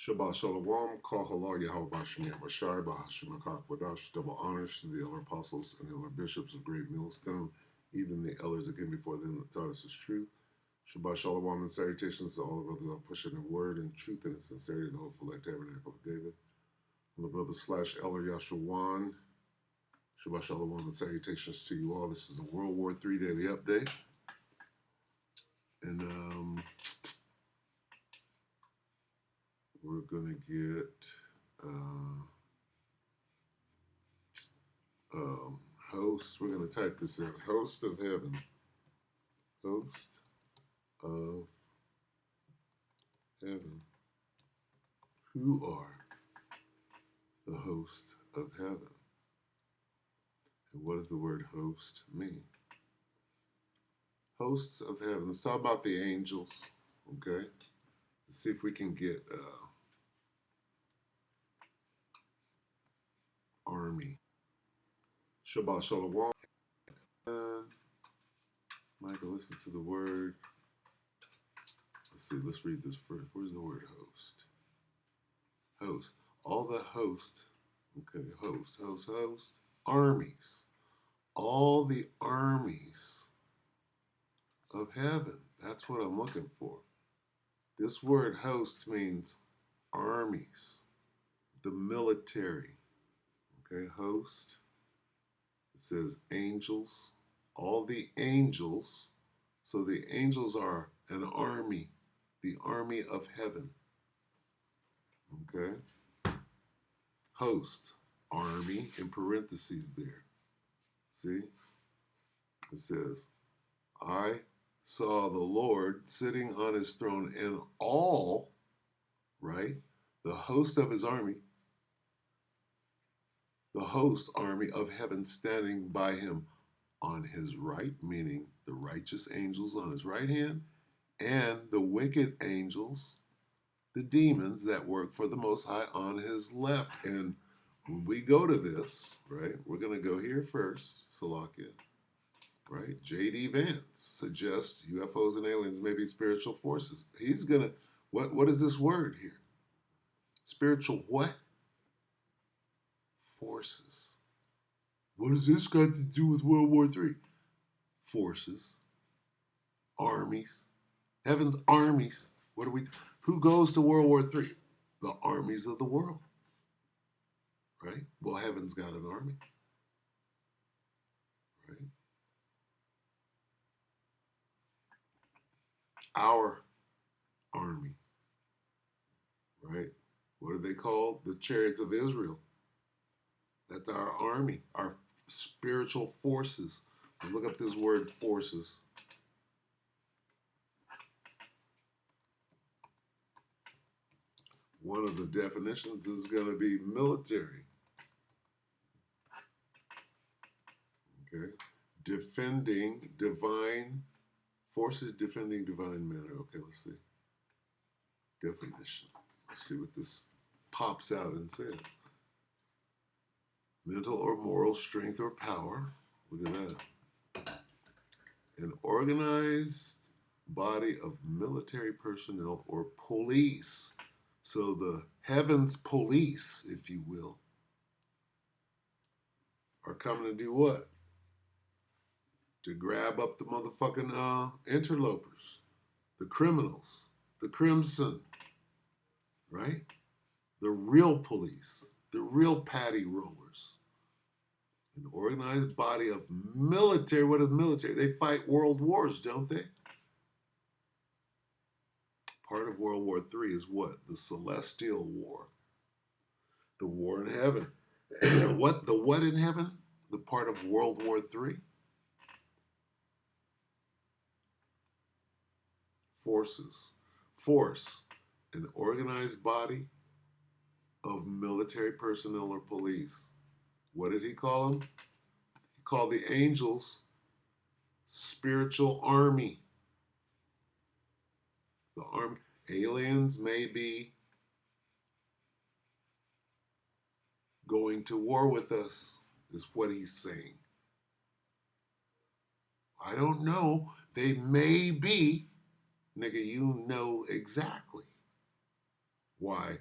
Shabbat Shalom, Kol Halal Yahweh Bashmi Bashar Bahashim Akakwadash, double honors to the elder apostles and the elder bishops of Great Millstone, even the elders that came before them that taught us his truth. Shabbat Shalom and salutations to all the brothers on pushing the word and truth and sincerity of the hopeful elect tabernacle of David. And the brother slash elder Yashawan. Shabbat Shalom and salutations to you all. This is a World War III daily update. And we're going to get host. We're going to type this in. Host of heaven. Host of heaven. Who are the host of heaven? And what does the word host mean? Hosts of heaven. Let's talk about the angels. Okay. Let's see if we can get army. Shabbat Shalom. Michael, listen to the word. Let's see. Let's read this first. Where's the word host? Host. All the hosts. Okay. Host. Armies. All the armies of heaven. That's what I'm looking for. This word hosts means armies. The military. Okay. Host. It says angels. All the angels. So the angels are an army. The army of heaven. Okay. Host. Army in parentheses there. See? It says, I saw the Lord sitting on his throne and all, right? The host of his army, the host army of heaven standing by him on his right, meaning the righteous angels on his right hand, and the wicked angels, the demons that work for the Most High on his left. And when we go to this, right, we're going to go here first, Salakia, right? J.D. Vance suggests UFOs and aliens may be spiritual forces. He's going to, what is this word here? Spiritual what? Forces. What has this got to do with World War III? Forces. Armies. Heaven's armies. Who goes to World War III? The armies of the world. Right? Well, heaven's got an army. Right? Our army. Right? What are they called? The chariots of Israel. That's our army, our spiritual forces. Let's look up this word forces. One of the definitions is going to be military. Okay. Defending divine forces, defending divine manner. Okay, let's see. Definition. Let's see what this pops out and says. Mental or moral strength or power. Look at that. An organized body of military personnel or police. So the heavens police, if you will, are coming to do what? To grab up the motherfucking interlopers, the criminals, the crimson, right? The real police, the real patty rollers. An organized body of military. What is military? They fight world wars, don't they? Part of World War III is what? The celestial war. The war in heaven. What? The what in heaven? The part of World War III? Forces. Force. An organized body of military personnel or police. What did he call them? He called the angels spiritual army. The army. Aliens may be going to war with us, is what he's saying. I don't know. They may be. Nigga, you know exactly why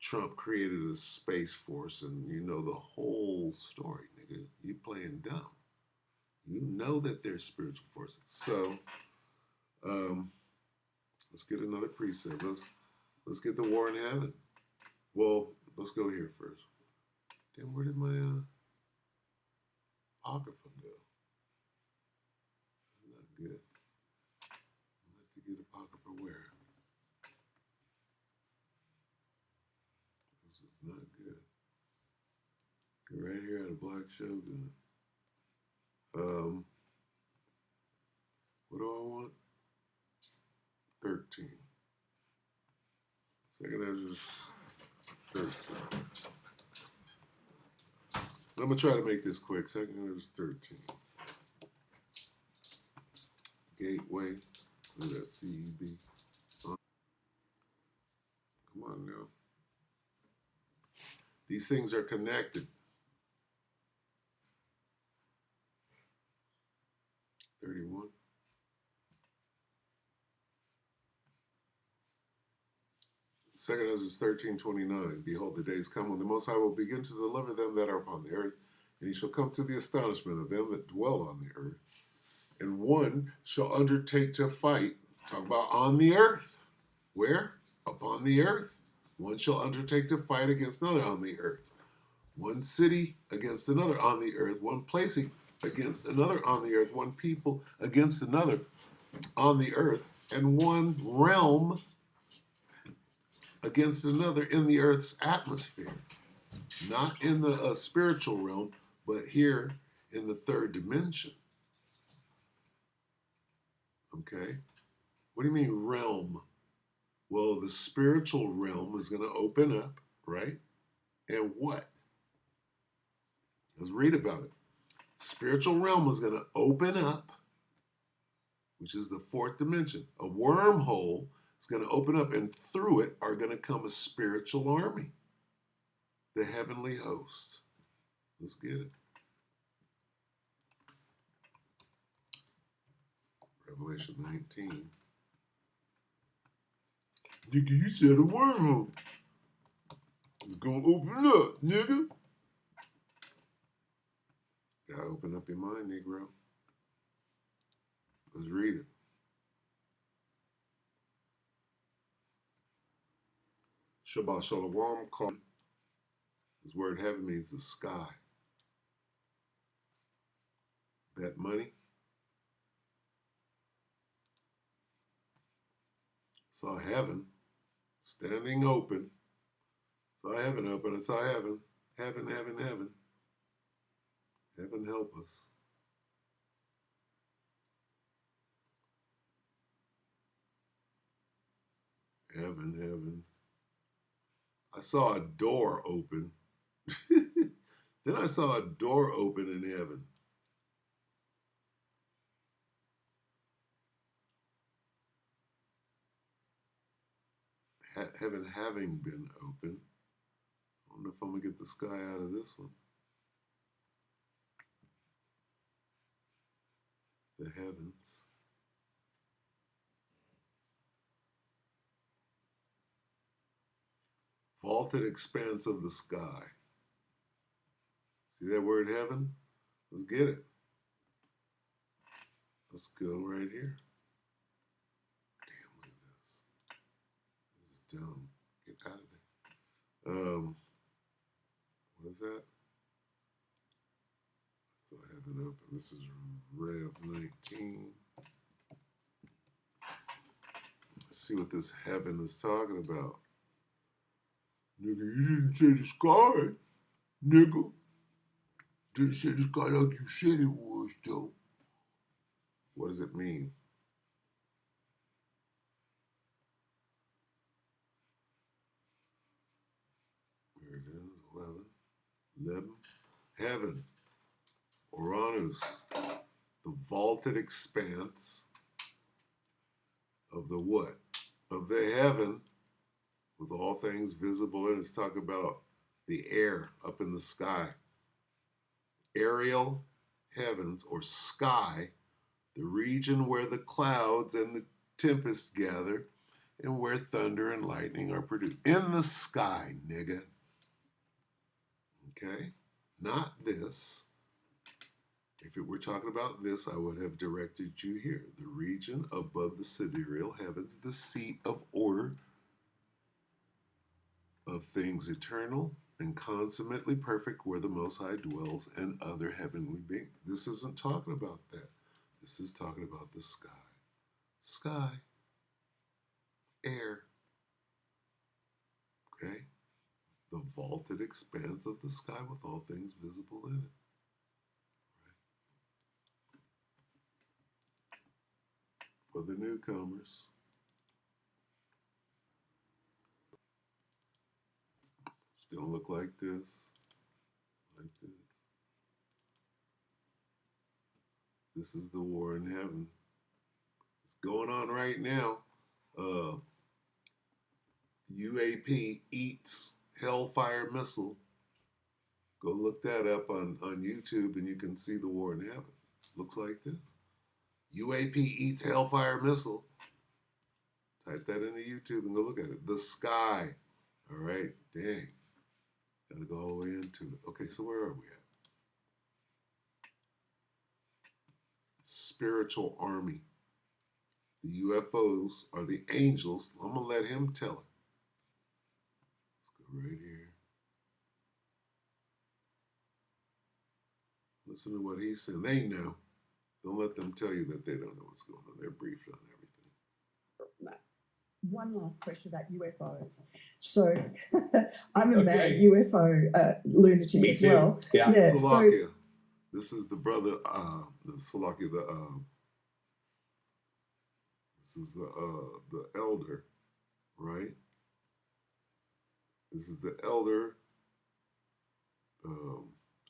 Trump created a space force, and you know the whole story, nigga. You playing dumb. You know that there's spiritual forces. So, um, let's get another precept. Let's get the war in heaven. Well, let's go here first. Damn, where did my apocrypha go? Not good. I have to get apocrypha where? This is not good. Right here at a black shogun. What do I want? 13. Second Ezra 13. I'm gonna try to make this quick. Second Ezra 13. Gateway. Look at that CEB. Come on now. These things are connected. 31. Second Ezra 13:29. Behold, the days come when the Most High will begin to deliver them that are upon the earth, and he shall come to the astonishment of them that dwell on the earth. And one shall undertake to fight. Talk about on the earth. Where? Upon the earth. One shall undertake to fight against another on the earth. One city against another on the earth. One place against another on the earth. One people against another on the earth. And one realm against another in the earth's atmosphere. Not in the spiritual realm, but here in the third dimension. Okay? What do you mean realm? Well, the spiritual realm is going to open up, right? And what? Let's read about it. Spiritual realm is going to open up, which is the fourth dimension. A wormhole is going to open up, and through it are going to come a spiritual army, the heavenly host. Let's get it. Revelation 19. Nigga, you said a wormhole. It's going to open up, nigga. Gotta open up your mind, Negro. Let's read it. Shabbat Shalom. This word heaven means the sky. That money. Saw heaven standing open. Saw heaven open. I saw heaven. Heaven, heaven, heaven. Heaven help us. Heaven, heaven. I saw a door open. Then I saw a door open in heaven. Heaven having been open. I don't know if I'm going to get the sky out of this one. The heavens. Vaulted expanse of the sky. See that word heaven? Let's get it. Let's go right here. Damn, look at this. This is dumb. Get out of there. What is that? So heaven open. This is Rev 19. Let's see what this heaven is talking about. Nigga, you didn't say the sky, nigga. Didn't say the sky like you said it was, though. What does it mean? There it is, 11. 11. Heaven. Uranus. The vaulted expanse of the what? Of the heaven, with all things visible in it. Let's talk about the air up in the sky. Aerial heavens or sky, the region where the clouds and the tempests gather, and where thunder and lightning are produced. In the sky, nigga. Okay? Not this. If it were talking about this, I would have directed you here. The region above the sidereal heavens, the seat of order of things eternal and consummately perfect, where the Most High dwells and other heavenly beings. This isn't talking about that. This is talking about the sky. Sky. Air. Okay? The vaulted expanse of the sky with all things visible in it. For the newcomers, it's going to look like this. Like this. This is the war in heaven. It's going on right now. UAP eats Hellfire missile. Go look that up on YouTube and you can see the war in heaven. Looks like this. UAP eats Hellfire missile. Type that into YouTube and go look at it. The sky. All right. Dang. Got to go all the way into it. Okay, so where are we at? Spiritual army. The UFOs are the angels. I'm going to let him tell it. Let's go right here. Listen to what he's saying. They know. Don't let them tell you that they don't know what's going on. They're briefed on everything. One last question about UFOs. So I'm a mad UFO lunatic Me as too. well. Yeah. Salakia. This is the brother, the Salakia, this is the elder, right? This is the elder,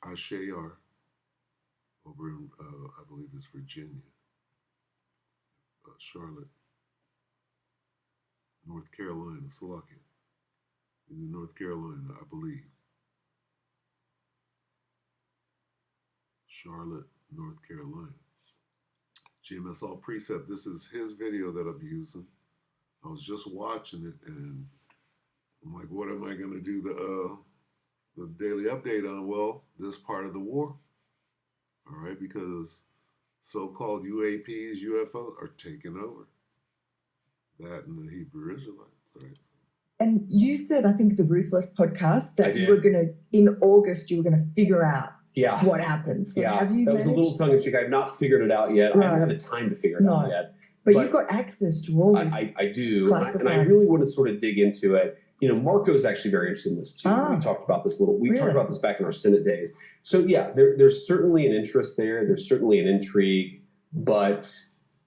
Ashayar, over in, I believe it's Virginia, Charlotte, North Carolina, Salakia. He's in North Carolina, I believe. Charlotte, North Carolina. GMS All Precept, this is his video that I'm using. I was just watching it and I'm like, what am I going to do the daily update on? Well, this part of the war. All right, because so-called UAPs, UFOs are taking over. That and the Hebrew Israelites, right? And you said, I think the Ruthless podcast, that I you were going to, in August, you were going to figure out what happened. So have you that was a little tongue-in-cheek. I've not figured it out yet. Right. I haven't had the time to figure it out yet. But you've got access to all this. I do, and I really want to sort of dig into it. You know, Marco's actually very interested in this too. We talked about this talked about this back in our Senate days. So yeah, there's certainly an interest there. There's certainly an intrigue, but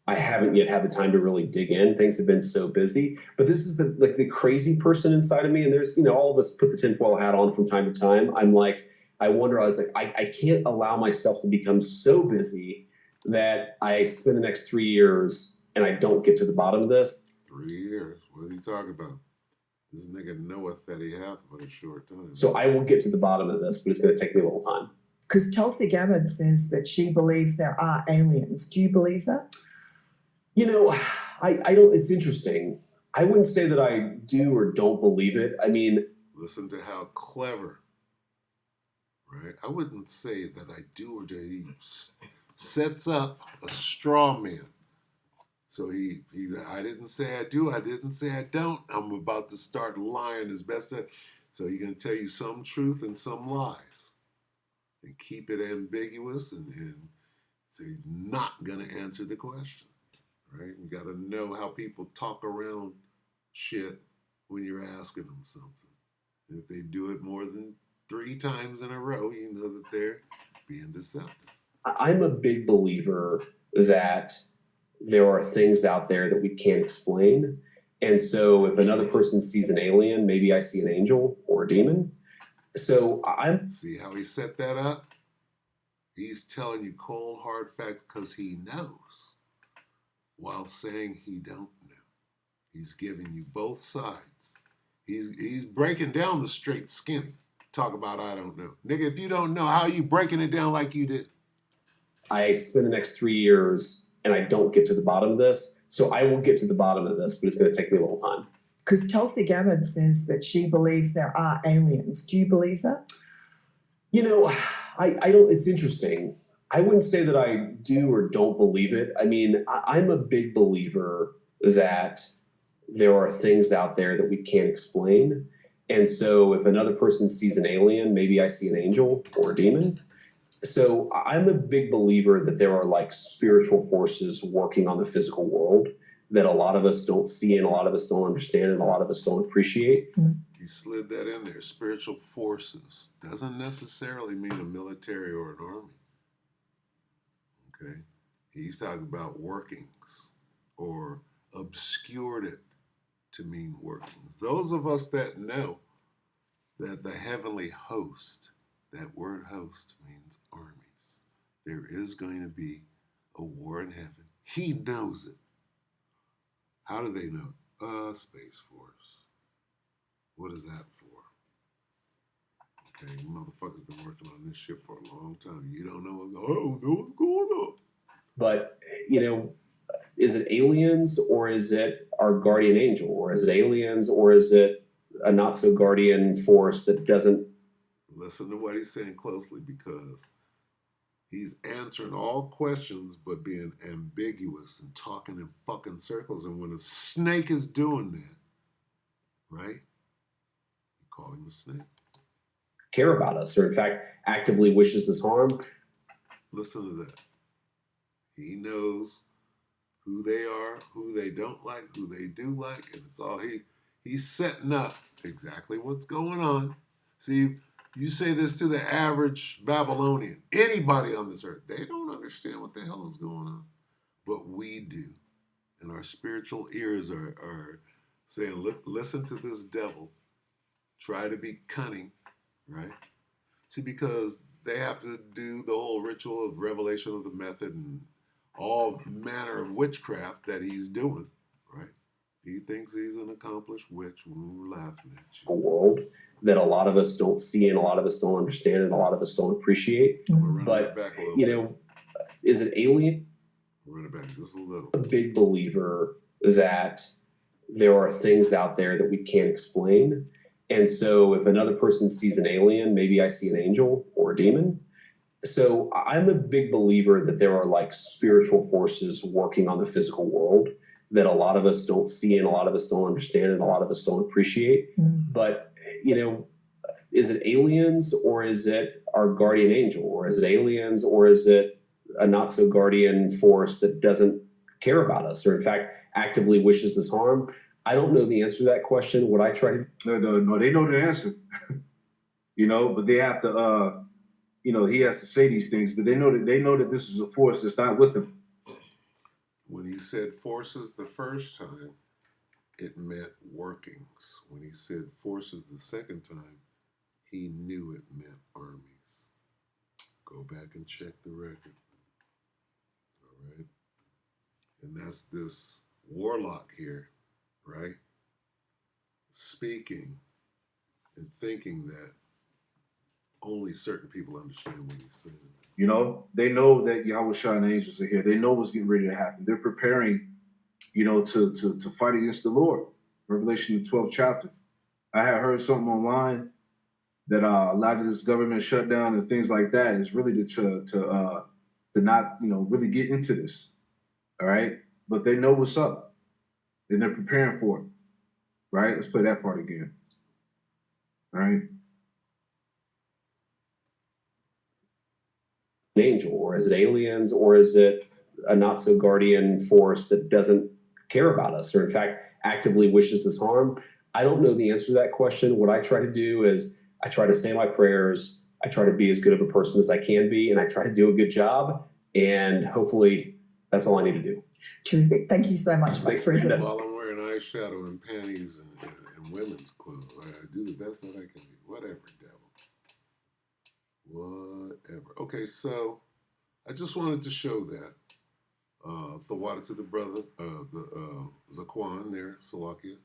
I haven't yet had the time to really dig in. Things have been so busy. But this is the crazy person inside of me. And there's, all of us put the tinfoil hat on from time to time. I was like, I can't allow myself to become so busy that I spend the next 3 years and I don't get to the bottom of this. 3 years? What are you talking about? This nigga knoweth that he hath but a short time. So I will get to the bottom of this, but it's going to take me a little time. Because Tulsi Gabbard says that she believes there are aliens. Do you believe that? I don't. It's interesting. I wouldn't say that I do or don't believe it. I mean, listen to how clever, right? I wouldn't say that I do or do. He sets up a straw man. So I didn't say I do, I didn't say I don't. I'm about to start lying as best I. So he can tell you some truth and some lies, and keep it ambiguous, and so he's not gonna answer the question, right? You got to know how people talk around shit when you're asking them something. And if they do it more than 3 times in a row, you know that they're being deceptive. I'm a big believer that there are things out there that we can't explain. And so if another person sees an alien, maybe I see an angel or a demon. So See how he set that up? He's telling you cold, hard facts because he knows, while saying he don't know. He's giving you both sides. He's breaking down the straight skinny. Talk about I don't know. Nigga, if you don't know, how are you breaking it down like you did? I spend the next 3 years and I don't get to the bottom of this. So I will get to the bottom of this, but it's going to take me a little time. Because Tulsi Gabbard says that she believes there are aliens. Do you believe that? You know, I don't. It's interesting. I wouldn't say that I do or don't believe it. I mean, I'm a big believer that there are things out there that we can't explain. And so if another person sees an alien, maybe I see an angel or a demon. So I'm a big believer that there are like spiritual forces working on the physical world that a lot of us don't see and a lot of us don't understand and a lot of us don't appreciate. He slid that in there. Spiritual forces doesn't necessarily mean a military or an army. Okay? He's talking about workings or obscured it to mean workings. Those of us that know that the heavenly host, that word host means armies. There is going to be a war in heaven. He knows it. How do they know? Space Force. What is that for? Okay, you motherfuckers been working on this shit for a long time. You don't know I don't know what's going on. But, you know, is it aliens or is it our guardian angel? Or is it aliens or is it a not so guardian force that doesn't? Listen to what he's saying closely, because he's answering all questions but being ambiguous and talking in fucking circles. And when a snake is doing that, right? You call him a snake. Care about us, or in fact, actively wishes us harm. Listen to that. He knows who they are, who they don't like, who they do like, and it's all he's setting up exactly what's going on. See, you say this to the average Babylonian, anybody on this earth, they don't understand what the hell is going on. But we do. And our spiritual ears are saying, look, listen to this devil. Try to be cunning, right? See, because they have to do the whole ritual of revelation of the method and all manner of witchcraft that he's doing, right? He thinks he's an accomplished witch when we're laughing at you. A world that a lot of us don't see and a lot of us don't understand and a lot of us don't appreciate. But back a little you know, is it alien? Run it back just a little. A big believer that there are things out there that we can't explain. And so if another person sees an alien, maybe I see an angel or a demon. So I'm a big believer that there are like spiritual forces working on the physical world that a lot of us don't see and a lot of us don't understand and a lot of us don't appreciate. But, you know, is it aliens or is it our guardian angel? Or is it aliens or is it a not so guardian force that doesn't care about us or in fact actively wishes us harm? I don't know the answer to that question. What I try to no, they know the answer. You know, but they have to you know, he has to say these things, but they know that this is a force that's not with them. When he said forces the first time, it meant workings. When he said forces the second time, he knew it meant armies. Go back and check the record. All right? And that's this warlock here, right? Speaking and thinking that only certain people understand what he's saying. You know, they know that Yahweh Shah and angels are here. They know what's getting ready to happen. They're preparing, you know, to fight against the Lord. Revelation the 12th chapter. I had heard something online that a lot of this government shutdown and things like that is really to not, you know, really get into this. All right. But they know what's up and they're preparing for it. Right. Let's play that part again. All right. angel or is it aliens or is it a not so guardian force that doesn't care about us or in fact actively wishes us harm? I don't know the answer to that question. What I try to do is I try to say my prayers. I try to be as good of a person as I can be, and I try to do a good job. And hopefully that's all I need to do. Terrific. Thank you so much, Vice President. While I'm wearing eyeshadow and panties and women's clothes, I do the best that I can do. Whatever, devil. Whatever. Okay, so I just wanted to show that. The water to the brother, the Zaquan there, Salakia,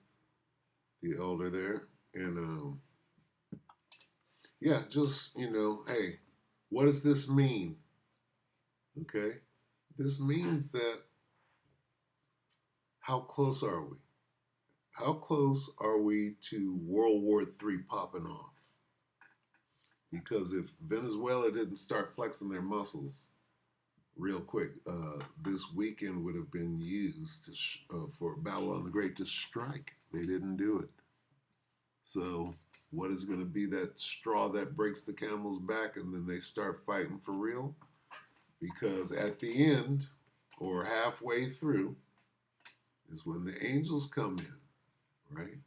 the elder there. And yeah, just, you know, hey, what does this mean? Okay? This means that How close are we? How close are we to World War III popping off? Because if Venezuela didn't start flexing their muscles real quick, this weekend would have been used for Babylon the Great to strike. They didn't do it. So what is going to be that straw that breaks the camel's back and then they start fighting for real? Because at the end, or halfway through, is when the angels come in, right?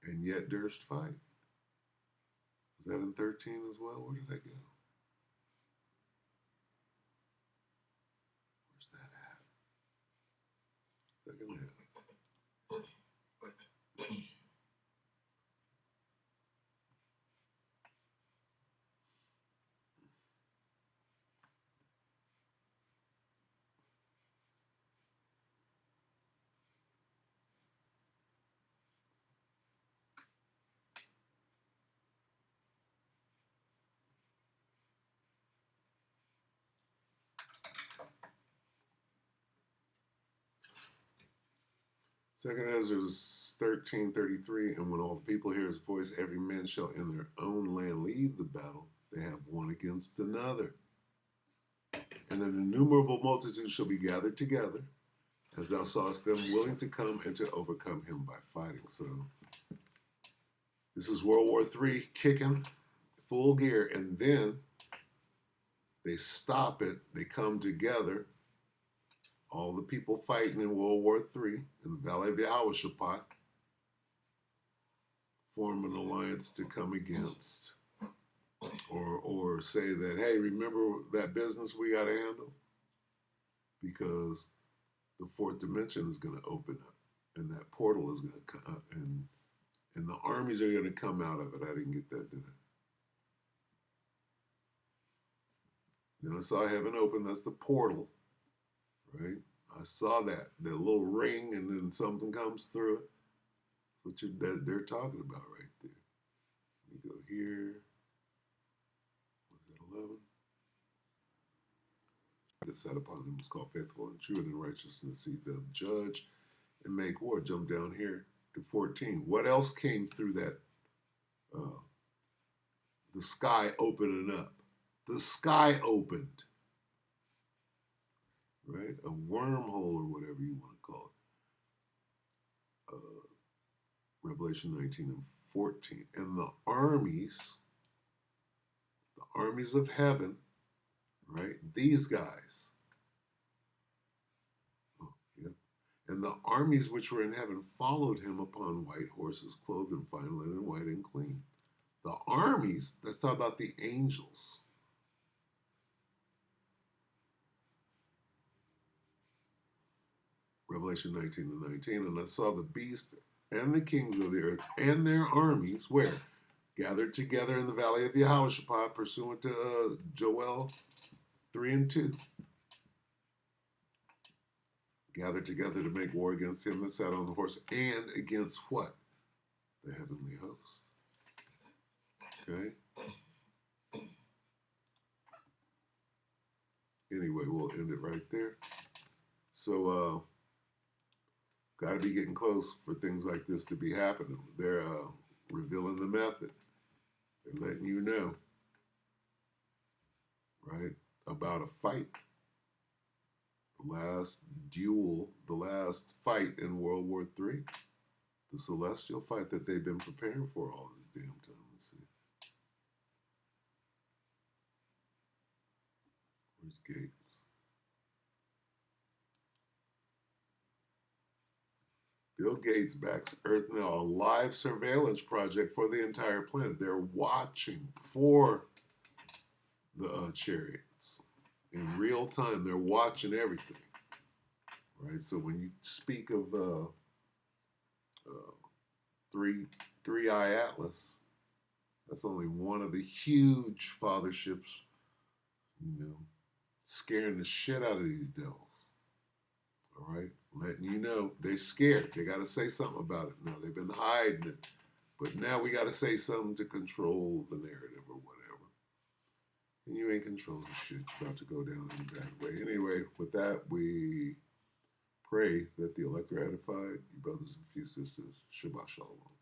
And yet durst fight. Is that in 13 as well? Where did I go? Where's that at? Second half. Second Ezra is 13:33, and when all the people hear his voice, every man shall in their own land leave the battle. They have one against another. And an innumerable multitude shall be gathered together, as thou sawest them willing to come and to overcome him by fighting. So this is World War III kicking full gear, and then they stop it, they come together. All the people fighting in World War III in the Valley of Yahushua form an alliance to come against or say that, hey, remember that business we got to handle? Because the fourth dimension is going to open up and that portal is going to come up and the armies are going to come out of it. I didn't get that, did I? Then I saw heaven open. That's the portal, right? I saw that little ring, and then something comes through it. That's what they're talking about right there. Let me go here. Was that 11? That sat upon him was called faithful and true, and in righteousness he doth judge and make war. Jump down here to 14. What else came through that? The sky opening up. The sky opened. Right? A wormhole or whatever you want to call it. Revelation 19 and 14. And the armies of heaven, right? These guys. Oh, yeah. And the armies which were in heaven followed him upon white horses, clothed in fine linen, white and clean. The armies, let's talk about the angels. Revelation 19 and 19. And I saw the beasts and the kings of the earth and their armies, where? Gathered together in the valley of Yahushua, pursuant to Joel 3 and 2. Gathered together to make war against him that sat on the horse and against what? The heavenly host. Okay? Anyway, we'll end it right there. So, got to be getting close for things like this to be happening. They're revealing the method. They're letting you know, right, about a fight. The last duel, the last fight in World War III. The celestial fight that they've been preparing for all this damn time. Let's see. Where's Gates? Bill Gates backs Earth Now, a live surveillance project for the entire planet. They're watching for the chariots in real time. They're watching everything, right? So when you speak of Three-Eye Atlas, that's only one of the huge fatherships, scaring the shit out of these devils. All right? Letting you know they're scared. They got to say something about it now. They've been hiding it. But now we got to say something to control the narrative or whatever. And you ain't controlling shit. It's about to go down in a bad way. Anyway, with that, we pray that the elect are edified. You brothers and few sisters. Shabbat Shalom.